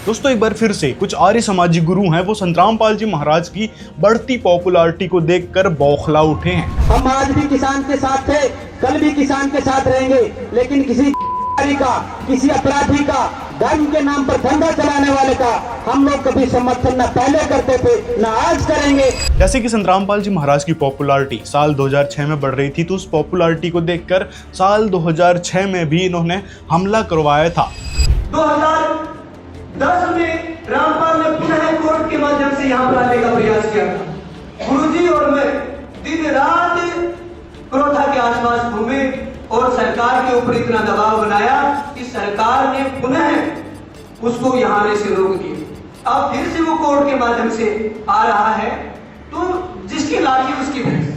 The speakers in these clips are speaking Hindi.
दोस्तों एक बार फिर से कुछ आर्य समाजी गुरु हैं, वो संत रामपाल जी महाराज की बढ़ती पॉपुलैरिटी को देखकर बौखला उठे हैं। हम आज भी किसान के साथ थे, कल भी किसान के साथ रहेंगे, लेकिन किसी का, किसी अपराधी का, धर्म के नाम पर धंधा चलाने वाले का हम लोग कभी समर्थन न पहले करते थे न आज करेंगे। जैसे कि संत रामपाल जी महाराज की पॉपुलैरिटी साल 2006 में बढ़ रही थी, तो उस पॉपुलैरिटी को देखकर साल 2006 में भी इन्होंने हमला करवाया था। 2010 में रामपाल ने पुनः कोर्ट के माध्यम से यहाँ पर आने का प्रयास किया था। गुरुजी और मैं दिन रात क्रोधा के आसपास घूमे और सरकार के ऊपर इतना दबाव बनाया कि सरकार ने पुनः उसको यहाँ आने से रोक दिया। अब फिर से वो कोर्ट के माध्यम से आ रहा है, तो जिसकी लाठी उसकी भैंस,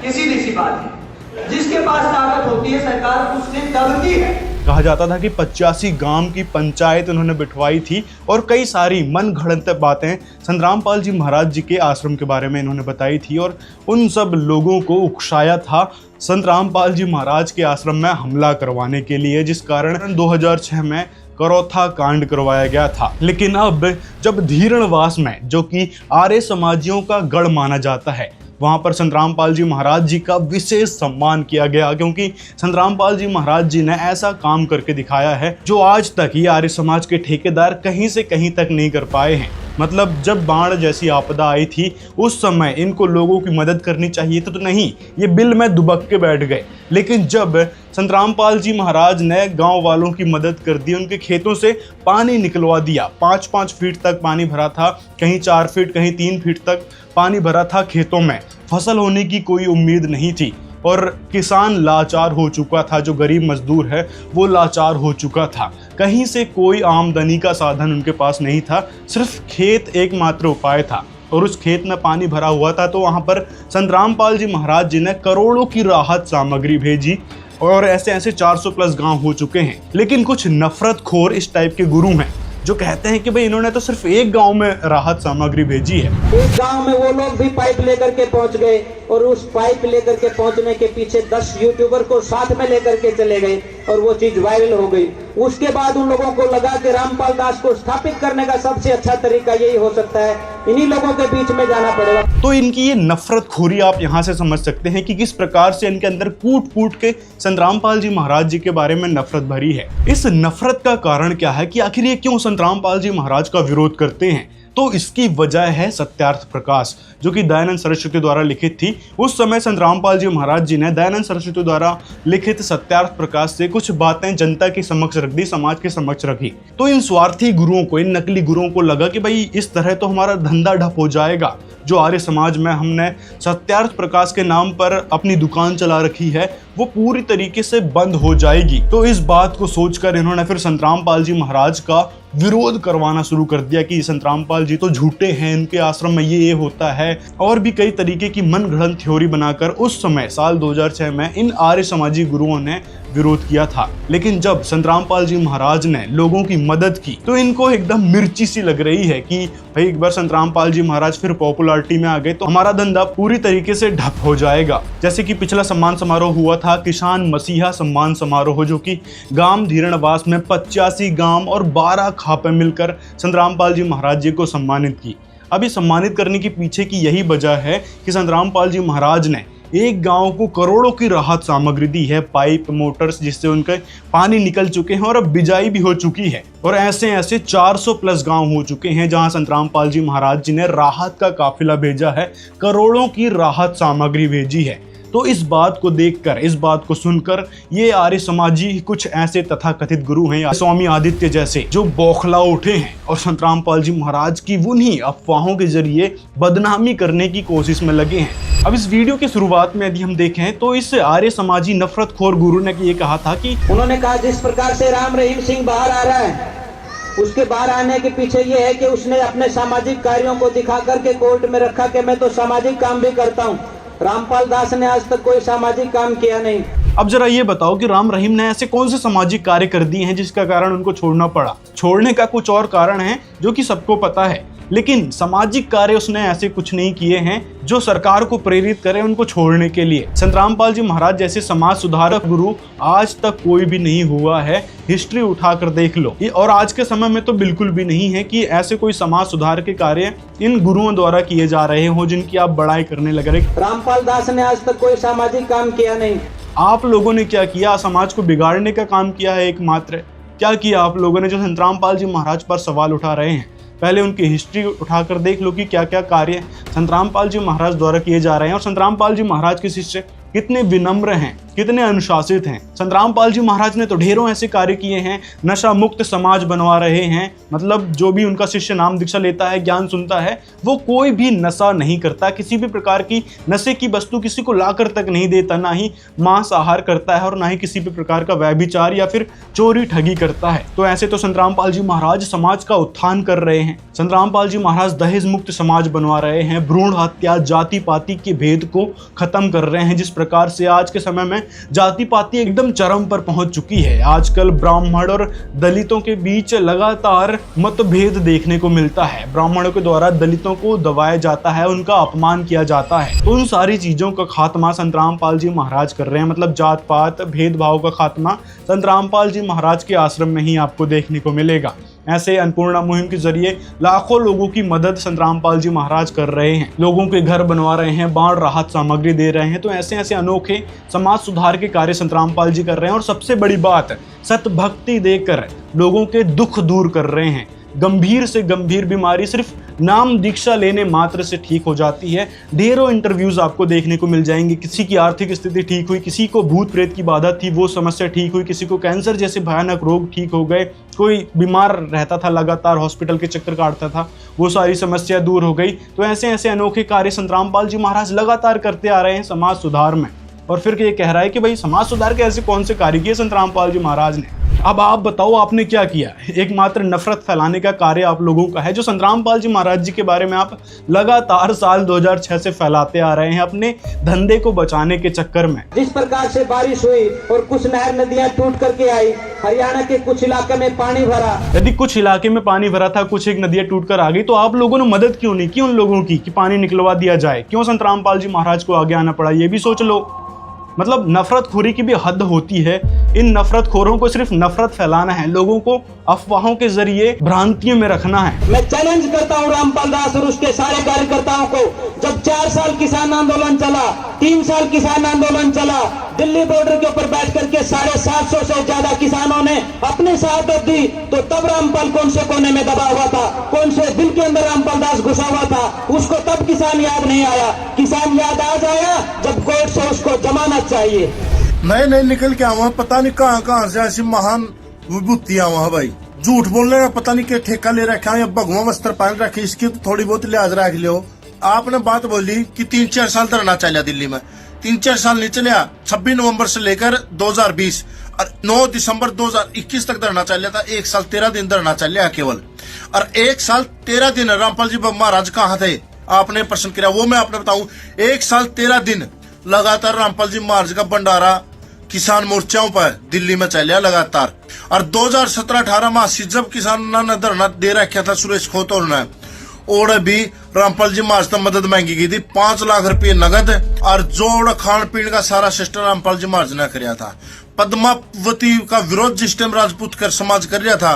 सीधी सी बात है। जिसके पास ताकत होती है सरकार उससे दबती है। कहा जाता था कि 85 गांव की पंचायत उन्होंने बिठवाई थी और कई सारी मन घड़ंत बातें संत रामपाल जी महाराज जी के आश्रम के बारे में इन्होंने बताई थी और उन सब लोगों को उकसाया था संत रामपाल जी महाराज के आश्रम में हमला करवाने के लिए, जिस कारण 2006 में करौथा कांड करवाया गया था। लेकिन अब जब धीरणवास में, जो कि आर्य समाजियों का गढ़ माना जाता है, वहाँ पर संत रामपाल जी महाराज जी का विशेष सम्मान किया गया, क्योंकि संत रामपाल जी महाराज जी ने ऐसा काम करके दिखाया है जो आज तक ये आर्य समाज के ठेकेदार कहीं से कहीं तक नहीं कर पाए हैं। मतलब जब बाढ़ जैसी आपदा आई थी उस समय इनको लोगों की मदद करनी चाहिए तो नहीं, ये बिल में दुबक के बैठ गए। लेकिन जब संत रामपाल जी महाराज ने गांव वालों की मदद कर दी, उनके खेतों से पानी निकलवा दिया, 5-5 फीट तक पानी भरा था, कहीं 4 फीट कहीं 3 फीट तक पानी भरा था खेतों में, फसल होने की कोई उम्मीद नहीं थी और किसान लाचार हो चुका था। जो गरीब मजदूर है वो लाचार हो चुका था, कहीं से कोई आमदनी का साधन उनके पास नहीं था, सिर्फ खेत एकमात्र उपाय था और उस खेत में पानी भरा हुआ था। तो वहाँ पर संत रामपाल जी महाराज जी ने करोड़ों की राहत सामग्री भेजी और ऐसे ऐसे 400 प्लस गांव हो चुके हैं। लेकिन कुछ नफरतखोर इस टाइप के गुरु हैं जो कहते हैं कि भाई इन्होंने तो सिर्फ एक गांव में राहत सामग्री भेजी है। एक गांव में वो लोग भी पाइप लेकर के पहुंच गए और उस पाइप लेकर के पहुंचने के पीछे 10 यूट्यूबर को साथ में लेकर के चले गए और वो चीज वायरल हो गई। उसके बाद उन लोगों को लगा कि रामपाल दास को स्थापित करने का सबसे अच्छा तरीका यही हो सकता है, इन्हीं लोगों के बीच में जाना पड़ेगा। तो इनकी ये नफरतखोरी आप यहाँ से समझ सकते हैं कि किस प्रकार से इनके अंदर कूट कूट के संत रामपाल जी महाराज जी के बारे में नफरत भरी है। इस नफरत का कारण क्या है कि आखिर ये क्यों संत रामपाल जी महाराज का विरोध करते हैं? तो इसकी वजह है सत्यार्थ प्रकाश, जो कि दयानंद सरस्वती द्वारा लिखित थी। उस समय संत रामपाल जी महाराज जी ने दयानंद सरस्वती द्वारा लिखित सत्यार्थ प्रकाश से कुछ बातें जनता के समक्ष रख दी, समाज के समक्ष रखी। तो इन स्वार्थी गुरुओं को, इन नकली गुरुओं को लगा कि भाई इस तरह तो हमारा धंधा ठप हो जाएगा। जो आर्य समाज में हमने सत्यार्थ प्रकाश के नाम पर अपनी दुकान चला रखी है वो पूरी तरीके से बंद हो जाएगी। तो इस बात को सोचकर इन्होंने फिर संत रामपाल जी महाराज का विरोध करवाना शुरू कर दिया कि संत रामपाल जी तो झूठे हैं, इनके आश्रम में ये होता है, और भी कई तरीके की मनगढ़ंत थ्योरी बनाकर उस समय साल 2006 में इन आर्य समाजी गुरुओं ने विरोध किया था। लेकिन जब संत रामपाल जी महाराज ने लोगों की मदद की तो इनको एकदम मिर्ची सी लग रही है कि भाई एक बार संत रामपाल जी महाराज फिर पॉपुलैरिटी में आ गए तो हमारा धंधा पूरी तरीके से ठप हो जाएगा। जैसे कि पिछला सम्मान समारोह हुआ था, किसान मसीहा सम्मान समारोह, जो कि गांव धीरणवास में 85 गांव और 12 खापें मिलकर संत रामपाल जी महाराज जी को सम्मानित की। अभी सम्मानित करने के पीछे की यही वजह है कि संत रामपाल जी महाराज ने एक गांव को करोड़ों की राहत सामग्री दी है, पाइप, मोटर्स, जिससे उनके पानी निकल चुके हैं और अब बिजाई भी हो चुकी है। और ऐसे ऐसे 400 प्लस गांव हो चुके हैं जहां संत रामपाल जी महाराज जी ने राहत का काफिला भेजा है, करोड़ों की राहत सामग्री भेजी है। तो इस बात को देखकर, इस बात को सुनकर ये आर्य समाजी कुछ ऐसे तथाकथित गुरु हैं, स्वामी आदित्य जैसे, जो बौखला उठे हैं और संत रामपाल जी महाराज की उन्हीं अफवाहों के जरिए बदनामी करने की कोशिश में लगे हैं। अब इस वीडियो की शुरुआत में यदि हम देखें तो इस आर्य समाजी नफरतखोर गुरु ने ये कहा था कि उन्होंने कहा जिस प्रकार से राम रहीम सिंह बाहर आ रहा है, उसके बाहर आने के पीछे ये है कि उसने अपने सामाजिक कार्यों को दिखा करके कोर्ट में रखा कि मैं तो सामाजिक काम भी करता हूँ। रामपाल दास ने आज तक कोई सामाजिक काम किया नहीं। अब जरा ये बताओ कि राम रहीम ने ऐसे कौन से सामाजिक कार्य कर दिए हैं जिसका कारण उनको छोड़ना पड़ा? छोड़ने का कुछ और कारण है जो कि सबको पता है। लेकिन सामाजिक कार्य उसने ऐसे कुछ नहीं किए हैं जो सरकार को प्रेरित करे उनको छोड़ने के लिए। संत रामपाल जी महाराज जैसे समाज सुधारक गुरु आज तक कोई भी नहीं हुआ है, हिस्ट्री उठाकर देख लो। और आज के समय में तो बिल्कुल भी नहीं है कि ऐसे कोई समाज सुधार के कार्य इन गुरुओं द्वारा किए जा रहे हो जिनकी आप बड़ाई करने लग रहे। रामपाल दास ने आज तक कोई सामाजिक काम किया नहीं। आप लोगों ने क्या किया? समाज को बिगाड़ने का काम किया है एकमात्र। क्या किया आप लोगों ने जो संत रामपाल जी महाराज पर सवाल उठा रहे हैं? पहले उनकी हिस्ट्री उठाकर देख लो कि क्या क्या कार्य संत रामपाल जी महाराज द्वारा किए जा रहे हैं और संत रामपाल जी महाराज के शिष्य कितने विनम्र हैं, कितने अनुशासित हैं। संत रामपाल जी महाराज ने तो ढेरों ऐसे कार्य किए हैं, नशा मुक्त समाज बनवा रहे हैं। मतलब जो भी उनका शिष्य नाम दीक्षा लेता है, ज्ञान सुनता है, वो कोई भी नशा नहीं करता, किसी भी प्रकार की नशे की वस्तु किसी को लाकर तक नहीं देता, ना ही मांसाहार करता है और ना ही किसी भी प्रकार का व्यभिचार या फिर चोरी ठगी करता है। तो ऐसे तो संत रामपाल जी महाराज समाज का उत्थान कर रहे हैं। संत रामपाल जी महाराज दहेज मुक्त समाज बनवा रहे हैं, भ्रूण हत्या, जाति पाति के भेद को खत्म कर रहे हैं। जिस प्रकार से आज के समय में जाति पाति एकदम चरम पर पहुंच चुकी है। आजकल ब्राह्मण और दलितों के बीच लगातार मतभेद देखने को मिलता है। ब्राह्मणों के द्वारा दलितों को दबाया जाता है, उनका अपमान किया जाता है। तो उन सारी चीजों का खात्मा संत रामपाल जी महाराज कर रहे हैं। मतलब जात पात भेदभाव का खात्मा संत रामपाल जी महाराज के आश्रम में ही आपको देखने को मिलेगा। ऐसे अन्नपूर्णा मुहिम के जरिए लाखों लोगों की मदद संत रामपाल जी महाराज कर रहे हैं, लोगों के घर बनवा रहे हैं, बाढ़ राहत सामग्री दे रहे हैं। तो ऐसे ऐसे अनोखे समाज सुधार के कार्य संत रामपाल जी कर रहे हैं। और सबसे बड़ी बात, सत भक्ति देकर लोगों के दुख दूर कर रहे हैं। गंभीर से गंभीर बीमारी सिर्फ नाम दीक्षा लेने मात्र से ठीक हो जाती है। ढेरों इंटरव्यूज आपको देखने को मिल जाएंगे। किसी की आर्थिक स्थिति ठीक हुई, किसी को भूत प्रेत की बाधा थी वो समस्या ठीक हुई, किसी को कैंसर जैसे भयानक रोग ठीक हो गए, कोई बीमार रहता था लगातार हॉस्पिटल के चक्कर काटता था, वो सारी समस्या दूर हो गई। तो ऐसे ऐसे अनोखे कार्य संत रामपाल जी महाराज लगातार करते आ रहे हैं समाज सुधार में। और फिर ये कह रहा है कि भाई समाज सुधार के ऐसे कौन से कार्य किए संत रामपाल जी महाराज ने? अब आप बताओ आपने क्या किया? एकमात्र नफरत फैलाने का कार्य आप लोगों का है, जो संत रामपाल जी महाराज जी के बारे में आप लगातार साल 2006 से फैलाते आ रहे हैं अपने धंधे को बचाने के चक्कर में। जिस प्रकार से बारिश हुई और कुछ नहर नदियां टूट करके आई, हरियाणा के कुछ इलाके में पानी भरा। यदि कुछ इलाके में पानी भरा था, कुछ एक नदियां टूट कर आ गई, तो आप लोगों ने मदद क्यों नहीं की उन लोगों की कि पानी निकलवा दिया जाए? क्यों संत रामपाल जी महाराज को आगे आना पड़ा? ये भी सोच लो। मतलब नफरतखोरी की भी हद होती है। इन नफरतखोरों को सिर्फ नफरत फैलाना है, लोगों को अफवाहों के जरिए भ्रांतियों में रखना है। मैं चैलेंज करता हूं रामपाल दास और उसके सारे कार्यकर्ताओं को। जब 4 साल किसान आंदोलन चला, 3 साल किसान आंदोलन चला, दिल्ली बॉर्डर के ऊपर बैठ करके 750 से ज्यादा किसानों ने अपने शहादत दी, तो तब रामपाल कौन से कोने में दबा हुआ था, कौन से दिल के अंदर रामपाल दास घुसा हुआ था? उसको तब किसान याद नहीं आया। किसान याद आज आया जब कोर्ट से उसको जमानत चाहिए। नहीं निकल के आवा, पता नहीं कहाँ से ऐसी महान विभूति आवा भाई। झूठ बोलने का पता नहीं क्या ठेका ले रखा है या भगवा वस्त्र पहन रखे, इसकी तो थोड़ी बहुत लिहाज रख लो। आपने बात बोली कि 3-4 साल धरना चला दिल्ली में। 3-4 साल नहीं चलिया। 26 नवंबर से लेकर 2020 और 9 दिसंबर 2021 तक धरना चल था। 1 साल 13 दिन धरना चलिया केवल। और 1 साल 13 दिन रामपाल जी महाराज कहाँ थे? आपने प्रश्न किया, वो मैं आपने बताऊं। 1 साल 13 दिन लगातार रामपाल जी महाराज का भंडारा किसान मोर्चाओं पर दिल्ली में चलिया लगातार। और 2017-18 में जब किसानों ने धरना दे रखा था सुरेश खोतोर ने, और भी रामपाल जी महाराज तो मदद मांगी गई थी 5 लाख रुपए नगद। और जो खान पीने का सारा सिस्टम रामपाल जी महाराज ने कराया था। पद्मावती का विरोध जिस टाइम राजपूत कर समाज कर रहा था,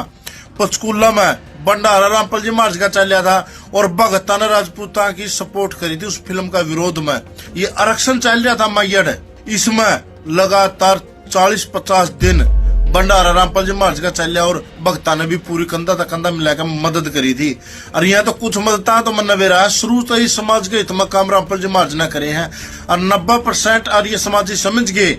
पंचकूला में भंडारा रामपाल जी महाराज का चलिया था। और भगता ने राजपूता की सपोर्ट करी थी उस फिल्म का विरोध में। ये आरक्षण चल रहा था मैयड, इसमें लगातार 40-50 दिन भंडारा रामपाल जी महाराज का चलिया। और भक्ता ने भी पूरी कंधा तक कंधा मिलाकर मदद करी थी। और यहाँ तो कुछ मदद तो मन नवे रहा, शुरू तो इस समाज के हित में काम रामपाल जी महाराज ने करे हैं। और 90% आर्य समाजी समझ गए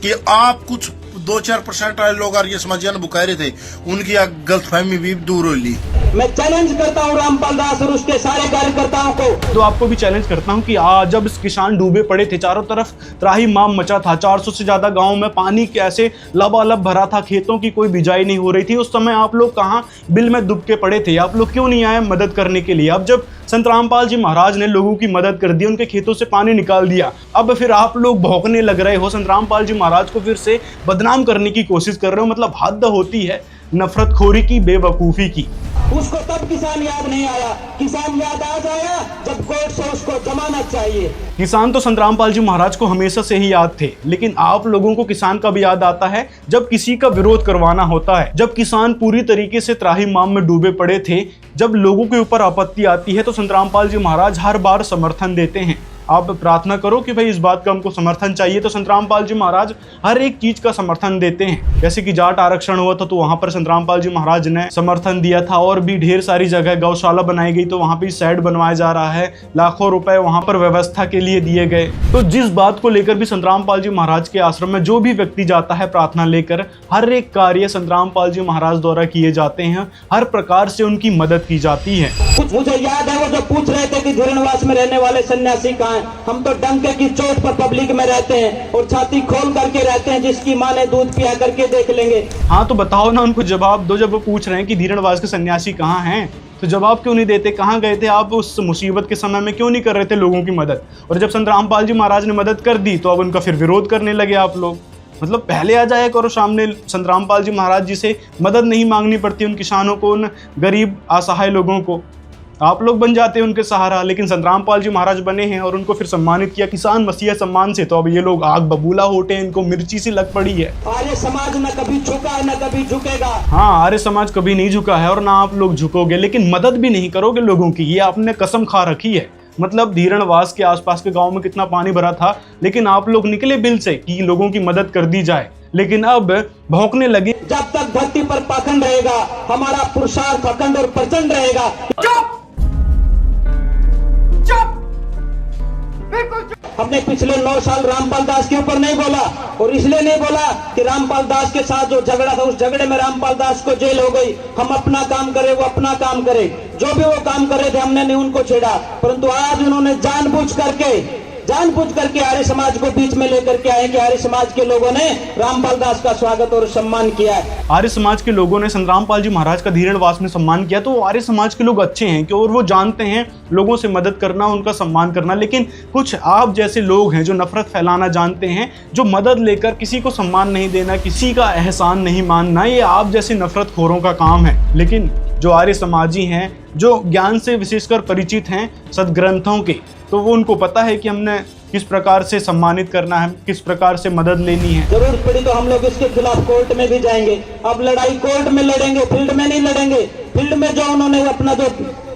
कि आप कुछ 2-4% वाले लोग आर्य समाजियां बुकाए रहे थे, उनकी गलतफहमी भी दूर हो ली। मैं चैलेंज करता हूं रामपाल दास और उसके सारे कार्यकर्ताओं को। तो आपको भी चैलेंज करता हूं कि जब किसान डूबे पड़े थे, चारों तरफ त्राही माम मचा था, 400 से ज्यादा गांवों में पानी कैसे लबालब भरा था, खेतों की कोई बिजाई नहीं हो रही थी, उस समय आप लोग कहां बिल में दुबके पड़े थे? आप लोग क्यों नहीं आए मदद करने के लिए? अब जब संत रामपाल जी महाराज ने लोगों की मदद कर दी, उनके खेतों से पानी निकाल दिया, अब फिर आप लोग भौंकने लग रहे हो, संत रामपाल जी महाराज को फिर से बदनाम करने की कोशिश कर रहे हो। मतलब हद होती है नफरतखोरी की, बेवकूफ़ी की। उसको तब किसान याद नहीं आया। किसान याद आज आया जब कोर्ट से उसको जमानत चाहिए। किसान तो संतराम पाल जी महाराज को हमेशा से ही याद थे, लेकिन आप लोगों को किसान कब याद आता है? जब किसी का विरोध करवाना होता है, जब किसान पूरी तरीके से त्राहिमाम में डूबे पड़े थे, जब लोगों के ऊपर आपत्ति आती है तो संतराम पाल जी महाराज हर बार समर्थन देते हैं। आप प्रार्थना करो कि भाई इस बात का हमको समर्थन चाहिए, तो संतराम पाल जी महाराज हर एक चीज का समर्थन देते हैं। जैसे कि जाट आरक्षण हुआ था तो वहां पर संतराम पाल जी महाराज ने समर्थन दिया था, और भी ढेर सारी जगह गौशाला बनाई गई तो वहां पर शेड बनवाया जा रहा है, लाखों रुपए वहां पर व्यवस्था के लिए दिए गए। तो जिस बात को लेकर भी संतराम पाल जी महाराज के आश्रम में जो भी व्यक्ति जाता है प्रार्थना लेकर, हर एक कार्य संतराम पाल जी महाराज द्वारा किए जाते हैं, हर प्रकार से उनकी मदद की जाती है। मुझे याद है वो जो पूछ रहे थे कि धीरेनवास में रहने वाले सन्यासी कहाँ हैं? हम तो डंके की चोट पर पब्लिक में रहते हैं और छाती खोल करके रहते हैं, जिसकी माँ ने दूध पिया करके देख लेंगे। हाँ तो बताओ ना, उनको जवाब दो। जब वो पूछ रहे हैं कि धीरेनवास के सन्यासी कहाँ हैं, तो जवाब क्यों नहीं देते? कहाँ गए थे आप उस मुसीबत के समय में? क्यों नहीं कर रहे थे लोगों की मदद? और जब संतराम पाल जी महाराज ने मदद कर दी तो अब उनका फिर विरोध करने लगे आप लोग। मतलब पहले आ जाया करो सामने, संतराम पाल जी महाराज जी से मदद नहीं मांगनी पड़ती उन किसानों को, उन गरीब असहाय लोगों को। आप लोग बन जाते हैं उनके सहारा, लेकिन संतराम पाल जी महाराज बने हैं और उनको फिर सम्मानित किया किसान मसीहा सम्मान से। तो अब ये लोग आग बबूला होते हैं, इनको मिर्ची सी लग पड़ी है। आर्य समाज न कभी झुका न कभी झुकेगा। हाँ, आर्य समाज कभी नहीं झुका है और ना आप लोग झुकोगे, लेकिन मदद भी नहीं करोगे लोगों की, ये आपने कसम खा रखी है। मतलब धीरेनवास के आसपास के गांव में कितना पानी भरा था, लेकिन आप लोग निकले बिल से कि लोगों की मदद कर दी जाए, लेकिन अब भौंकने लगे। जब तक धरती पर पाखंड रहेगा, हमारा पुरुषार्थ अखंड और प्रचंड रहेगा। हमने पिछले 9 साल रामपाल दास के ऊपर नहीं बोला, और इसलिए नहीं बोला कि रामपाल दास के साथ जो झगड़ा था उस झगड़े में रामपाल दास को जेल हो गई। हम अपना काम करे, वो अपना काम करे, जो भी वो काम कर रहे थे हमने नहीं उनको छेड़ा, परंतु आज उन्होंने जानबूझ करके आर्य समाज को बीच में लेकर के आए कि आर्य समाज के लोगों ने रामपाल दास का स्वागत और सम्मान किया है। आर्य समाज के लोगों ने संतराम पाल जी महाराज का धीरेनवास में सम्मान किया, तो आर्य समाज के लोग अच्छे हैं कि और वो जानते हैं लोगों से मदद करना, उनका सम्मान करना। लेकिन कुछ आप जैसे लोग हैं जो नफरत फैलाना जानते हैं, जो मदद लेकर किसी को सम्मान नहीं देना, किसी का एहसान नहीं मानना, ये आप जैसे नफरतखोरों का काम है। लेकिन जो आर्य समाजी हैं, जो ज्ञान से विशेषकर परिचित हैं सदग्रंथों के, तो वो उनको पता है कि हमने किस प्रकार से सम्मानित करना है, किस प्रकार से मदद लेनी है। जरूरत पड़ी तो हम लोग इसके खिलाफ कोर्ट में भी जाएंगे। अब लड़ाई कोर्ट में लड़ेंगे, फील्ड में नहीं लड़ेंगे। फील्ड में जो उन्होंने अपना जो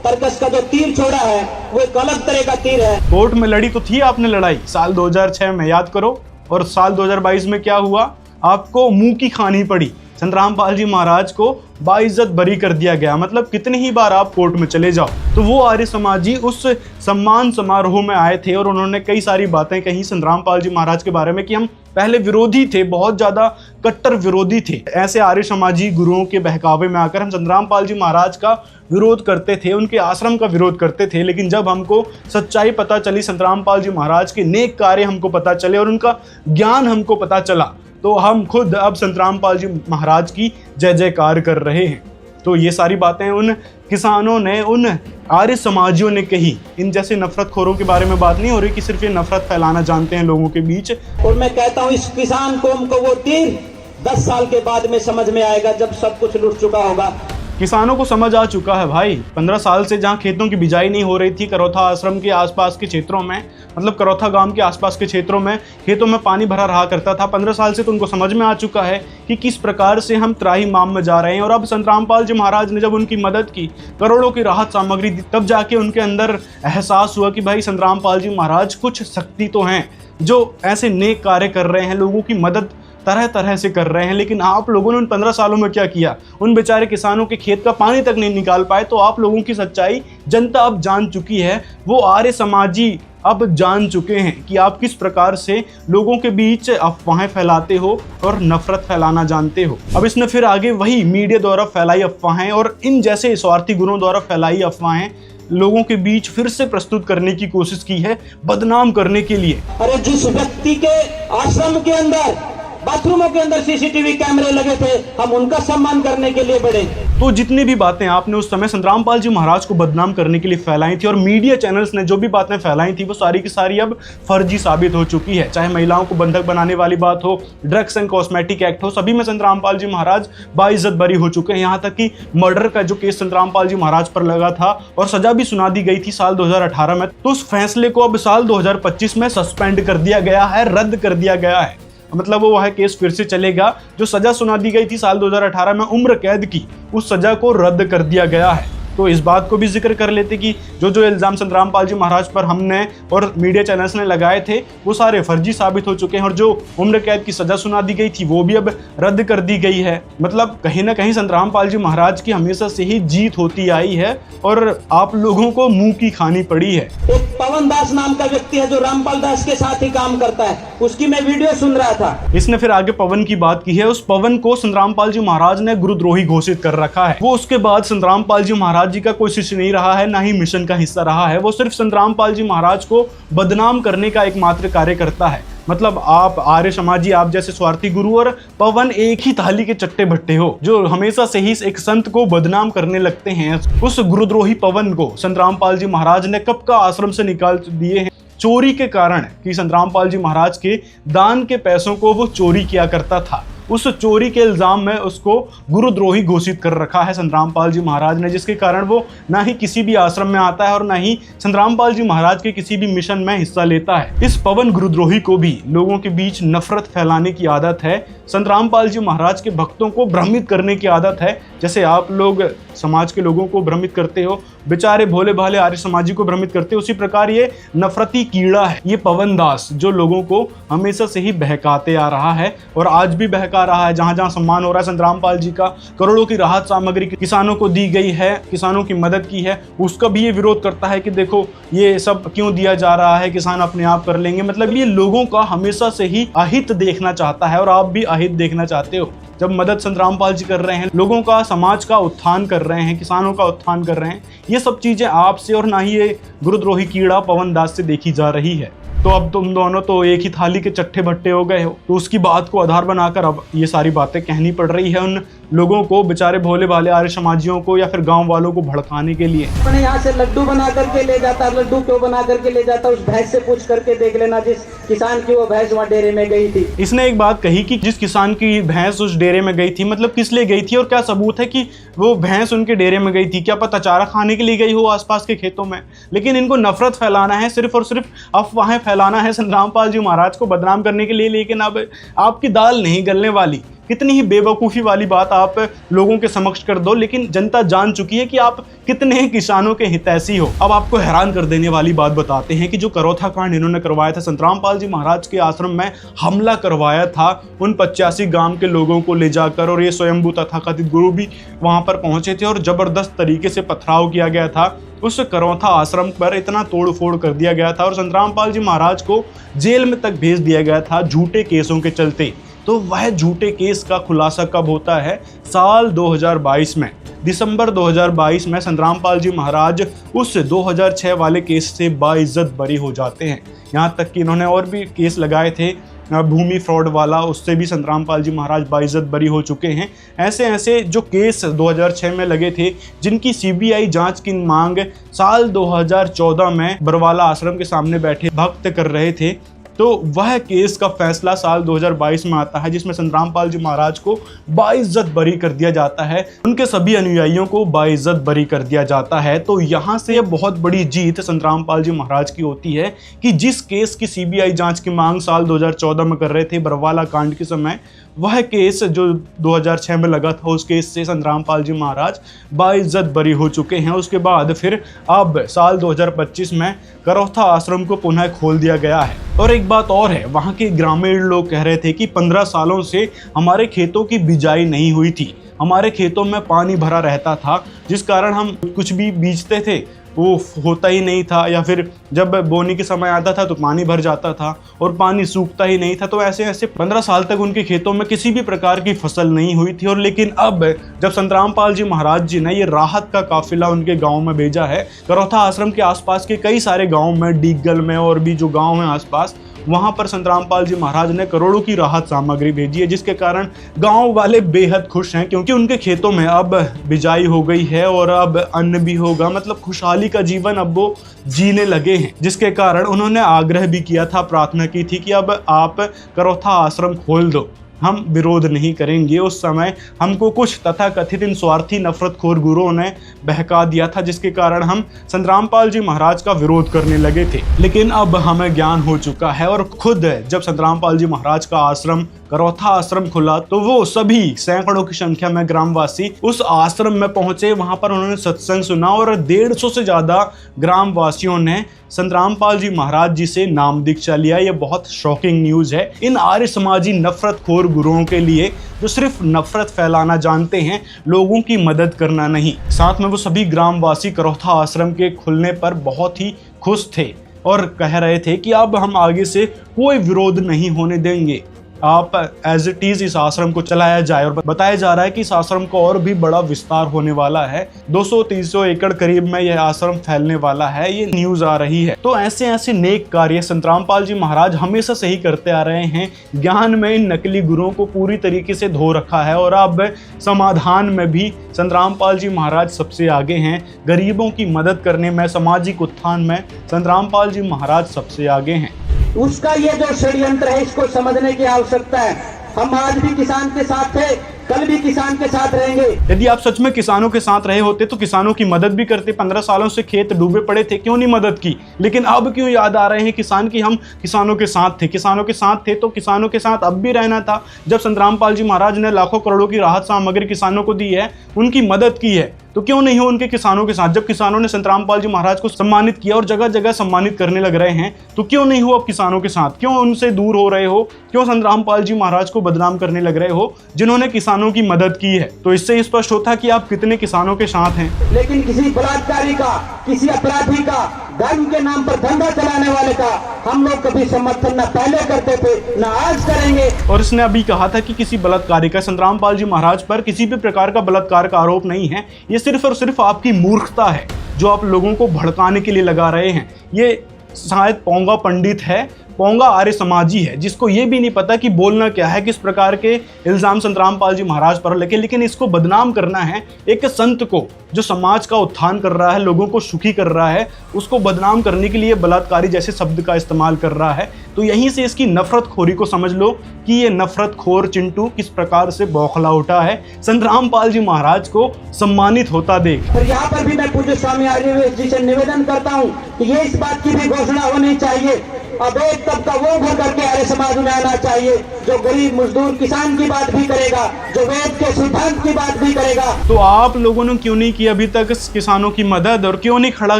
तर्कस का जो तीर छोड़ा है वो एक अलग तरह का तीर है। कोर्ट में लड़ी तो थी आपने लड़ाई साल 2006 में, याद करो। और साल 2022 में क्या हुआ? आपको मुंह की खानी पड़ी। संतराम पाल जी महाराज को बाइज्जत बरी कर दिया गया। मतलब कितनी ही बार आप कोर्ट में चले जाओ। तो वो आर्य समाजी उस सम्मान समारोह में आए थे और उन्होंने कई सारी बातें कही संतराम पाल जी महाराज के बारे में कि हम पहले विरोधी थे, बहुत ज़्यादा कट्टर विरोधी थे। ऐसे आर्य समाजी गुरुओं के बहकावे में आकर हम संतराम पाल जी महाराज का विरोध करते थे, उनके आश्रम का विरोध करते थे। लेकिन जब हमको सच्चाई पता चली, संतराम पाल जी महाराज के नेक कार्य हमको पता चले और उनका ज्ञान हमको पता चला, तो हम खुद अब संतराम पाल जी महाराज की जय जयकार कर रहे हैं। तो ये सारी बातें उन किसानों ने, उन आर्य समाजियों ने कही। इन जैसे नफरतखोरों के बारे में बात नहीं हो रही कि सिर्फ ये नफरत फैलाना जानते हैं लोगों के बीच। और मैं कहता हूँ इस किसान कौम को वो तीर 10 साल के बाद में समझ में आएगा, जब सब कुछ लुट चुका होगा। किसानों को समझ आ चुका है भाई। 15 साल से जहाँ खेतों की बिजाई नहीं हो रही थी करौथा आश्रम के आसपास के क्षेत्रों में, मतलब करौथा गांव के आसपास के क्षेत्रों में खेतों में पानी भरा रहा करता था। 15 साल से तो उनको समझ में आ चुका है कि किस प्रकार से हम त्राहिमाम में जा रहे हैं। और अब संतराम पाल जी महाराज ने जब उनकी मदद की, करोड़ों की राहत सामग्री दी, तब जाके उनके अंदर एहसास हुआ कि भाई संतराम पाल जी महाराज कुछ शक्ति तो हैं, जो ऐसे नेक कार्य कर रहे हैं, लोगों की मदद तरह तरह से कर रहे हैं। लेकिन आप लोगों ने उन 15 सालों में क्या किया? उन बेचारे किसानों के खेत का पानी तक नहीं निकाल पाए। तो आप लोगों की सच्चाई जनता अब जान चुकी है, वो आर्य समाजी अब जान चुके हैं कि आप किस प्रकार से लोगों के बीच अफवाहें फैलाते हो और नफरत फैलाना जानते हो। अब इसने फिर आगे वही मीडिया द्वारा फैलाई अफवाहें और इन जैसे स्वार्थी गुरुओं द्वारा फैलाई अफवाहें लोगों के बीच फिर से प्रस्तुत करने की कोशिश की है, बदनाम करने के लिए। अरे जिस व्यक्ति के आश्रम के अंदर बाथरूमों के अंदर सीसीटीवी कैमरे लगे थे, हम उनका सम्मान करने के लिए बढ़े। तो जितनी भी बातें आपने उस समय संतरामपाल जी महाराज को बदनाम करने के लिए फैलाई थी और मीडिया चैनल्स ने जो भी बातें फैलाई थी वो सारी की सारी अब फर्जी साबित हो चुकी है। चाहे महिलाओं को बंधक बनाने वाली बात हो, ड्रग्स एंड कॉस्मेटिक एक्ट हो, सभी में संतरामपाल जी महाराज बाइज्जत बरी हो चुके हैं। यहाँ तक कि मर्डर का जो केस संतरामपाल जी महाराज पर लगा था और सजा भी सुना दी गई थी साल 2018 में, तो उस फैसले को अब साल 2025 में सस्पेंड कर दिया गया है, रद्द कर दिया गया है। मतलब वो वह केस फिर से चलेगा। जो सजा सुना दी गई थी साल 2018 में उम्र कैद की, उस सजा को रद्द कर दिया गया है। तो इस बात को भी जिक्र कर लेते कि जो इल्ज़ाम संतरामपाल जी महाराज पर हमने और मीडिया चैनल्स ने लगाए थे वो सारे फर्जी साबित हो चुके हैं और जो उम्र कैद की सजा सुना दी गई थी वो भी अब रद्द कर दी गई है। मतलब कहीं ना कहीं संतरामपाल जी महाराज की हमेशा से ही जीत होती आई है और आप लोगों को मुंह की खानी पड़ी है। एक पवन दास नाम का व्यक्ति है जो रामपाल दास के साथ ही काम करता है, उसकी मैं वीडियो सुन रहा था। इसने फिर आगे पवन की बात की है। उस पवन को संतरामपाल जी महाराज ने गुरुद्रोही घोषित कर रखा है। वो उसके बाद संतरामपाल जी महाराज जी का कोई शिष्य नहीं रहा है, ना ही मिशन का हिस्सा रहा है। वो सिर्फ संतरामपाल जी महाराज को बदनाम करने का एकमात्र कार्य करता है। मतलब आप आर्य समाजी, आप जैसे स्वार्थी गुरु और पवन एक ही थाली के चट्टे भट्टे हो जो हमेशा से ही एक संत को बदनाम करने लगते हैं। उस गुरुद्रोही पवन को संतरामपाल जी महाराज ने कब का आश्रम से निकाल दिए हैं, चोरी के कारण कि संतरामपाल जी महाराज के दान के पैसों को वो चोरी किया करता था। उस चोरी के इल्जाम में उसको गुरुद्रोही घोषित कर रखा है संतरामपाल जी महाराज ने, जिसके कारण वो ना ही किसी भी आश्रम में आता है और ना ही संतरामपाल जी महाराज के किसी भी मिशन में हिस्सा लेता है। इस पवन गुरुद्रोही को भी लोगों के बीच नफरत फैलाने की आदत है। संतरामपाल जी महाराज के भक्तों को भ्रमित करने की आदत है, जैसे आप लोग समाज के लोगों को भ्रमित करते हो, बेचारे भोले भाले आर्य समाजी को भ्रमित करते हो, उसी प्रकार ये नफरती कीड़ा है, ये पवन दास जो लोगों को हमेशा से ही बहकाते आ रहा है और आज भी बहका रहा है। जहां जहां सम्मान हो रहा है संतरामपाल जी का, करोड़ों की राहत सामग्री किसानों को दी गई है, किसानों की मदद की है, उसका भी ये विरोध करता है कि देखो ये सब क्यों दिया जा रहा है, किसान अपने आप कर लेंगे। मतलब ये लोगों का हमेशा से ही अहित देखना चाहता है और आप भी अहित देखना चाहते हो। जब मदद संतरामपाल जी कर रहे हैं, लोगों का, समाज का उत्थान कर रहे हैं, किसानों का उत्थान कर रहे हैं, ये सब चीजें आपसे और ना ही ये गुरुद्रोही कीड़ा पवन दास से देखी जा रही है। तो अब तुम दोनों तो एक ही थाली के चट्टे भट्टे हो गए हो। तो उसकी बात को आधार बनाकर अब ये सारी बातें कहनी पड़ रही है उन लोगों को, बेचारे भोले भाले आर्य समाजियों को या फिर गांव वालों को भड़काने के लिए। मैंने यहाँ से लड्डू बना करके ले जाता, लड्डू क्यों बना करके ले जाता, उस भैंस से पूछ करके देख लेना जिस किसान की वो भैंस वहाँ डेरे में गई थी। इसने एक बात कही कि जिस किसान की भैंस उस डेरे में गई थी, मतलब किस लिए गई थी और क्या सबूत है कि वो भैंस उनके डेरे में गई थी? क्या पता चारा खाने के लिए गई हो आसपास के खेतों में। लेकिन इनको नफरत फैलाना है, सिर्फ और सिर्फ अफवाहें फैलाना है संतरामपाल जी महाराज को बदनाम करने के लिए। लेकिन अब आपकी दाल नहीं गलने वाली। कितनी ही बेवकूफ़ी वाली बात आप लोगों के समक्ष कर दो, लेकिन जनता जान चुकी है कि आप कितने किसानों के हितैषी हो। अब आपको हैरान कर देने वाली बात बताते हैं कि जो करौथा कांड इन्होंने करवाया था, संतरामपाल जी महाराज के आश्रम में हमला करवाया था उन 85 गांव के लोगों को ले जाकर, और ये स्वयंभू तथाकथित गुरु भी वहां पर पहुंचे थे और जबरदस्त तरीके से पथराव किया गया था। उस करौथा आश्रम पर इतना तोड़ फोड़ कर दिया गया था और संतरामपाल जी महाराज को जेल में तक भेज दिया गया था झूठे केसों के चलते। तो वह झूठे केस का खुलासा कब होता है? साल 2022 में, दिसंबर 2022 में संतरामपाल जी महाराज उस 2006 वाले केस से बाइज्जत बरी हो जाते हैं। यहाँ तक कि इन्होंने और भी केस लगाए थे, भूमि फ्रॉड वाला, उससे भी संतरामपाल जी महाराज बाइज्जत बरी हो चुके हैं। ऐसे ऐसे जो केस 2006 में लगे थे, जिनकी सीबीआई जांच की मांग साल 2014 में बरवाला आश्रम के सामने बैठे भक्त कर रहे थे, तो वह केस का फैसला साल 2022 में आता है, जिसमें संतरामपाल जी महाराज को बाइज्जत बरी कर दिया जाता है, उनके सभी अनुयायियों को बाइज्जत बरी कर दिया जाता है। तो यहाँ से बहुत बड़ी जीत संतरामपाल जी महाराज की होती है कि जिस केस की सीबीआई जांच की मांग साल 2014 में कर रहे थे बरवाला कांड के समय, वह केस जो 2006 में लगा था, उस केस से संतरामपाल जी महाराज बाइज्जत बरी हो चुके हैं। उसके बाद फिर अब साल 2025 में करौथा आश्रम को पुनः खोल दिया गया है। और एक बात और है, वहाँ के ग्रामीण लोग कह रहे थे कि 15 सालों से हमारे खेतों की बिजाई नहीं हुई थी, हमारे खेतों में पानी भरा रहता था, जिस कारण हम कुछ भी बीजते थे वो होता ही नहीं था, या फिर जब बोनी के समय आता था तो पानी भर जाता था और पानी सूखता ही नहीं था। तो ऐसे ऐसे 15 साल तक उनके खेतों में किसी भी प्रकार की फसल नहीं हुई थी। और लेकिन अब जब संतरामपाल जी महाराज जी ने ये राहत का काफिला उनके गांव में भेजा है, करौथा आश्रम के आसपास के कई सारे गाँव में, डीगल में और भी जो गाँव हैं आसपास, वहां पर संतराम पाल जी महाराज ने करोड़ों की राहत सामग्री भेजी है, जिसके कारण गांव वाले बेहद खुश हैं, क्योंकि उनके खेतों में अब बिजाई हो गई है और अब अन्न भी होगा। मतलब खुशहाली का जीवन अब वो जीने लगे हैं, जिसके कारण उन्होंने आग्रह भी किया था, प्रार्थना की थी कि अब आप करौथा आश्रम खोल दो, हम विरोध नहीं करेंगे। उस समय हमको कुछ तथाकथित इन स्वार्थी नफरतखोर गुरुओं ने बहका दिया था, जिसके कारण हम संतराम पाल जी महाराज का विरोध करने लगे थे। लेकिन अब हमें ज्ञान हो चुका है और खुद जब संतराम पाल जी महाराज का आश्रम करौथा आश्रम खुला तो वो सभी सैकड़ों की संख्या में ग्रामवासी उस आश्रम में पहुंचे। वहां पर उन्होंने सत्संग सुना और 150 से ज्यादा ग्रामवासियों ने संतराम पाल जी महाराज जी से नाम दीक्षा लिया। ये बहुत शॉकिंग न्यूज है इन आर्य समाजी नफरतखोर गुरुओं के लिए, जो सिर्फ नफरत फैलाना जानते हैं, लोगों की मदद करना नहीं। साथ में वो सभी ग्रामवासी करौथा आश्रम के खुलने पर बहुत ही खुश थे और कह रहे थे कि अब हम आगे से कोई विरोध नहीं होने देंगे, आप एज इट इज इस आश्रम को चलाया जाए। और बताया जा रहा है कि इस आश्रम का और भी बड़ा विस्तार होने वाला है, 200-300 एकड़ करीब में यह आश्रम फैलने वाला है, ये न्यूज आ रही है। तो ऐसे ऐसे नेक कार्य संतराम पाल जी महाराज हमेशा से ही करते आ रहे हैं। ज्ञान में इन नकली गुरुओं को पूरी तरीके से धो रखा है और अब समाधान में भी संतराम पाल जी महाराज सबसे आगे हैं। गरीबों की मदद करने में, सामाजिक उत्थान में संतराम पाल जी महाराज सबसे आगे हैं। उसका ये जो षड्यंत्र है, इसको समझने की आवश्यकता है। हम आज भी किसान के साथ थे, कल भी किसान के साथ रहेंगे। यदि आप सच में किसानों के साथ रहे होते तो किसानों की मदद भी करते। 15 सालों से खेत डूबे पड़े थे, क्यों नहीं मदद की? लेकिन अब क्यों याद आ रहे हैं किसान की हम किसानों के साथ थे? किसानों के साथ थे तो किसानों के साथ अब भी रहना था। जब संतराम पाल जी महाराज ने लाखों करोड़ों की राहत सामग्री किसानों को दी है, उनकी मदद की है, तो क्यों नहीं हो उनके किसानों के साथ? जब किसानों ने संतराम पाल जी महाराज को सम्मानित किया और जगह जगह सम्मानित करने लग रहे हैं, तो क्यों नहीं हो अब किसानों के साथ? क्यों उनसे दूर हो रहे हो? क्यों संतराम पाल जी महाराज को बदनाम करने लग रहे हो जिन्होंने किसानों की मदद की है? तो इससे स्पष्ट होता है कि आप कितने किसानों के साथ हैं। लेकिन किसी बलात्कारी का, किसी अपराधी का, धर्म के नाम पर धंधा चलाने वाले का हम लोग कभी समर्थन न पहले करते थे, न आज करेंगे। और इसने अभी कहा था कि किसी बलात्कारी का, संतराम पाल जी महाराज पर किसी भी प्रकार का बलात्कार का आरोप नहीं है। ये सिर्फ और सिर्फ आपकी मूर्खता है जो आप लोगों को भड़काने के लिए लगा रहे हैं। ये शायद पोंगा पंडित है, पोंगा आर्य समाजी है, जिसको ये भी नहीं पता कि बोलना क्या है, किस प्रकार के इल्जाम संतराम पाल जी महाराज पर लगे। लेकिन इसको बदनाम करना है एक संत को जो समाज का उत्थान कर रहा है, लोगों को सुखी कर रहा है, उसको बदनाम करने के लिए बलात्कारी जैसे शब्द का इस्तेमाल कर रहा है। तो यहीं से इसकी नफरतखोरी को समझ लो कि ये नफरतखोर चिंटू किस प्रकार से बौखला उठा है संतराम पाल जी महाराज को सम्मानित होता देख। फिर यहाँ पर भी मैं पूज्य स्वामी आर्यवेश जी से निवेदन करता हूँ कि ये इस बात की भी घोषणा होनी चाहिए, अब एक तबका वो भर करके आर्य समाज में आना चाहिए जो गरीब मजदूर किसान की बात भी करेगा, जो वेद के सिद्धांत की बात भी करेगा। तो आप लोगों ने क्यों नहीं की अभी तक किसानों की मदद, और क्यों नहीं खड़ा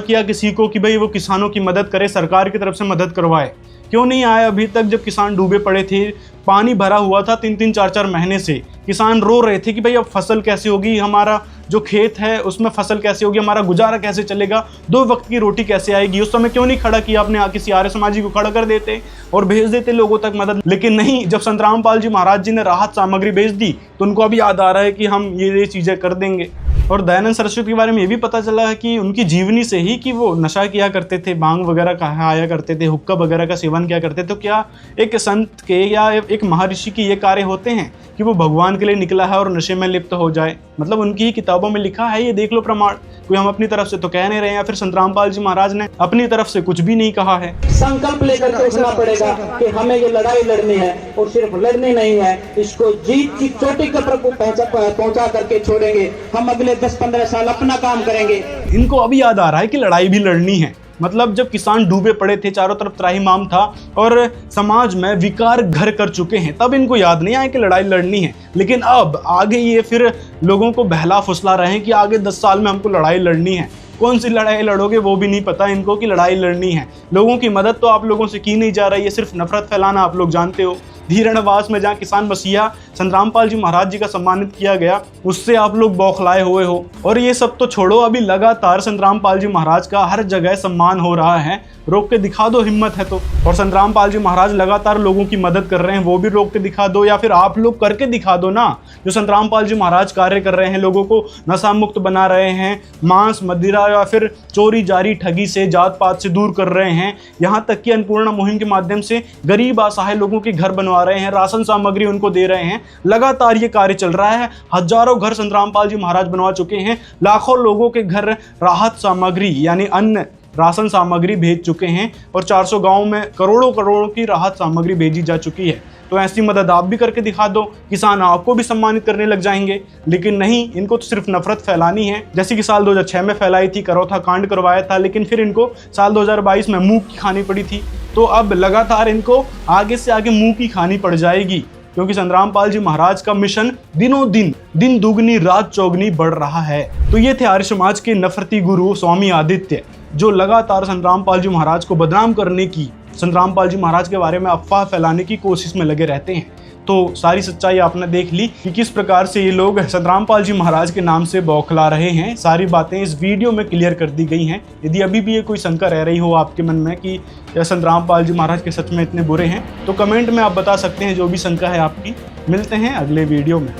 किया किसी को कि भाई वो किसानों की मदद करे, सरकार की तरफ से मदद करवाए? क्यों नहीं आए अभी तक? जब किसान डूबे पड़े थे, पानी भरा हुआ था 3-3, 4-4 महीने से, किसान रो रहे थे कि भाई अब फसल कैसे होगी, हमारा जो खेत है उसमें फसल कैसे होगी, हमारा गुजारा कैसे चलेगा, 2 वक्त की रोटी कैसे आएगी? उस समय क्यों नहीं खड़ा किया आपने? किसी आर्य समाजी को खड़ा कर देते और भेज देते लोगों तक मदद। लेकिन नहीं, जब संतराम पाल जी महाराज जी ने राहत सामग्री भेज दी तो उनको अभी याद आ रहा है कि हम ये चीजें कर देंगे। और दयानंद सरस्वती के बारे में ये भी पता चला है कि उनकी जीवनी से ही कि वो नशा किया करते थे, भांग वगैरह खाया करते थे, हुक्का वगैरह का सेवन किया करते थे। तो क्या एक संत के या एक महर्षि के ये कार्य होते हैं कि वो भगवान के लिए निकला है और नशे में लिप्त हो जाए? मतलब उनकी ही किताबों में लिखा है, ये देख लो प्रमाण। कोई हम अपनी तरफ से तो कह नहीं रहे हैं, या फिर संतराम पाल जी महाराज ने अपनी तरफ से कुछ भी नहीं कहा है। संकल्प लेकर के उठना पड़ेगा कि हमें ये लड़ाई लड़नी है, और सिर्फ लड़नी नहीं है, इसको जीत की चोटी पर पहुंचा करके छोड़ेंगे। हम अगले 10-15 साल अपना काम करेंगे। इनको अभी याद आ रहा है कि लड़ाई भी लड़नी है। मतलब जब किसान डूबे पड़े थे, चारों तरफ त्राहिमाम था और समाज में विकार घर कर चुके हैं, तब इनको याद नहीं आया कि लड़ाई लड़नी है। लेकिन अब आगे ये फिर लोगों को बहला फुसला रहे हैं कि आगे 10 साल में हमको लड़ाई लड़नी है। कौन सी लड़ाई लड़ोगे वो भी नहीं पता इनको कि लड़ाई लड़नी है। लोगों की मदद तो आप लोगों से की नहीं जा रही है, सिर्फ नफरत फैलाना आप लोग जानते हो। धीरणवास में जहाँ किसान मसीहा संतरामपाल जी महाराज जी का सम्मानित किया गया, उससे आप लोग बौखलाए हुए हो। और ये सब तो छोड़ो, अभी लगातार संतरामपाल जी महाराज का हर जगह सम्मान हो रहा है। रोक के दिखा दो हिम्मत है तो। और संतरामपाल जी महाराज लगातार लोगों की मदद कर रहे हैं, वो भी रोक के दिखा दो, या फिर आप लोग करके दिखा दो ना। जो संतरामपाल जी महाराज कार्य कर रहे हैं, लोगों को नशा मुक्त बना रहे हैं, मांस मदिरा या फिर चोरी जारी ठगी से, जात पात से दूर कर रहे हैं, यहाँ तक कि अन्नपूर्णा मुहिम के माध्यम से गरीब असहाय लोगों के घर बनवा रहे हैं, राशन सामग्री उनको दे रहे हैं। लगातार ये कार्य चल रहा है। हजारों घर संतरामपाल जी महाराज बनवा चुके हैं, लाखों लोगों के घर राहत सामग्री यानी अन्न राशन सामग्री भेज चुके हैं, और 400 गांव में करोड़ों की राहत सामग्री भेजी जा चुकी है। तो ऐसी मदद आप भी करके दिखा दो, किसान आपको भी सम्मानित करने लग जाएंगे। लेकिन नहीं, इनको तो सिर्फ नफरत फैलानी है, जैसे कि साल 2006 में फैलाई थी, करौथा कांड करवाया था, लेकिन फिर इनको साल 2022 में मुंह की खानी पड़ी थी। तो अब लगातार इनको आगे से आगे मुंह की खानी पड़ जाएगी, क्योंकि संतरामपाल जी महाराज का मिशन दिनों दिन दुगनी रात चौगनी बढ़ रहा है। तो ये थे आर्य समाज के नफरती गुरु स्वामी आदित्य, जो लगातार संतरामपाल जी महाराज को बदनाम करने की, संतरामपाल जी महाराज के बारे में अफवाह फैलाने की कोशिश में लगे रहते हैं। तो सारी सच्चाई आपने देख ली कि किस प्रकार से ये लोग संतरामपाल जी महाराज के नाम से बौखला रहे हैं। सारी बातें इस वीडियो में क्लियर कर दी गई हैं। यदि अभी भी ये कोई शंका रह रही हो आपके मन में कि संतरामपाल जी महाराज के सच में इतने बुरे हैं, तो कमेंट में आप बता सकते हैं जो भी शंका है आपकी। मिलते हैं अगले वीडियो में।